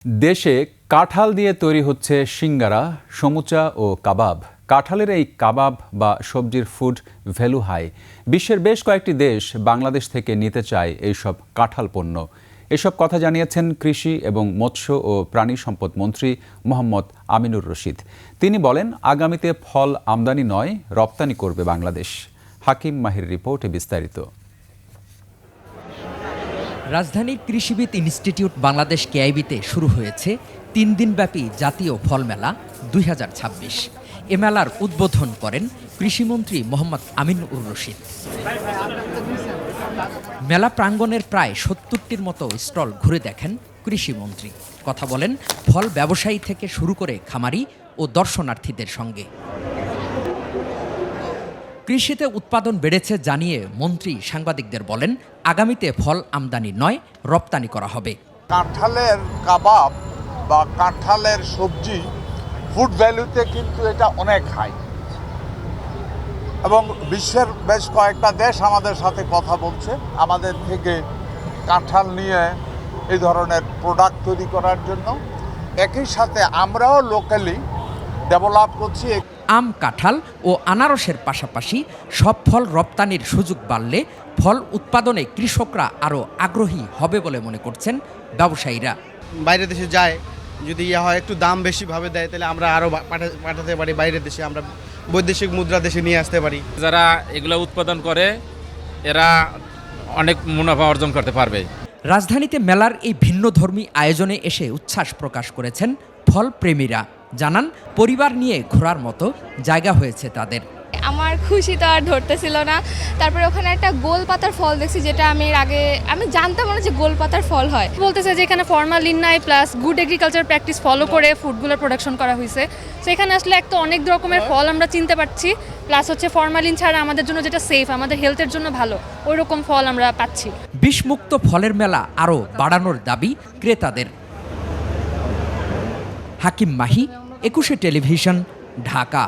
দেশে কাঁঠাল দিয়ে তৈরি হচ্ছে সিঙ্গারা, সমুচা ও কাবাব। কাঁঠালের এই কাবাব বা সবজির ফুড ভ্যালু হাই। বিশ্বের বেশ কয়েকটি দেশ বাংলাদেশ থেকে নিতে চায় এইসব কাঁঠাল পণ্য। এসব কথা জানিয়েছেন কৃষি এবং মৎস্য ও প্রাণী সম্পদ মন্ত্রী মোহাম্মদ আমিনুর রশিদ। তিনি বলেন, আগামীতে ফল আমদানি নয়, রপ্তানি করবে বাংলাদেশ। হাকিম মাহির রিপোর্টে বিস্তারিত। রাজধানীর কৃষিবিদ ইনস্টিটিউট বাংলাদেশ কেআইবিতে শুরু হয়েছে ৩ দিনব্যাপী জাতীয় ফল মেলা ২০২৬। এ মেলার উদ্বোধন করেন কৃষিমন্ত্রী মোহাম্মদ আমিনুর রশিদ। মেলা প্রাঙ্গণের প্রায় ৭০টির মতো স্টল ঘুরে দেখেন কৃষিমন্ত্রী। কথা বলেন ফল ব্যবসায়ী থেকে শুরু করে খামারি ও দর্শনার্থীদের সঙ্গে। কৃষিতে উৎপাদন বেড়েছে জানিয়ে মন্ত্রী সাংবাদিকদের বলেন, আগামীতে ফল আমদানি নয়, রপ্তানি করা হবে। কাঁঠালের কাবাব বা কাঁঠালের সবজি ফুড ভ্যালুতে কিন্তু এটা অনেক হাই, এবং বিশ্বের বেশ কয়েকটা দেশ আমাদের সাথে কথা বলছে আমাদের থেকে কাঁঠাল নিয়ে এই ধরনের প্রোডাক্ট তৈরি করার জন্য। একই সাথে আমরাও লোকালি ডেভেলপ করছি। আম, কাঁঠাল ও আনারসের পাশাপাশি সব ফল রপ্তানির সুযোগ বাড়লে ফল উৎপাদনে কৃষকরা আরও আগ্রহী হবে বলে মনে করছেন ব্যবসায়ীরা। বাইরের দেশে যায়, যদি হয় একটু দাম বেশিভাবে দেয়, তাহলে আমরা আরও পাঠাতে পারি বাইরের দেশে, আমরা বৈদেশিক মুদ্রা দেশে নিয়ে আসতে পারি। যারা এগুলো উৎপাদন করে এরা অনেক মুনাফা অর্জন করতে পারবে। রাজধানীতে মেলার এই ভিন্নধর্মী আয়োজনে এসে উচ্ছ্বাস প্রকাশ করেছেন ফল প্রেমীরা। জানান, পরিবার নিয়ে ঘোরার মতো জায়গা হয়েছে তাদের। আমার খুশি তো আর ধরতেছিল না। তারপরে ওখানে একটা গোল পাতার ফল দেখছি, যেটা আমি জানতাম না যে গোল পাতার ফল হয়। বলতেছে যে এখানে ফরমালিন নাই, plus good agriculture practice follow করে ফুডগুলোর প্রোডাকশন করা হয়েছে। তো এখানে আসলে একটা অনেক রকমের ফল আমরা চিনতে পারছি, প্লাস হচ্ছে ফরমালিন ছাড়া আমাদের জন্য যেটা সেফ, আমাদের হেলথের জন্য ভালো, ওই রকম ফল আমরা পাচ্ছি। বিষমুক্ত ফলের মেলা আরও বাড়ানোর দাবি ক্রেতাদের। হাকিম মাহি, ২১ টেলিভিশন, ঢাকা।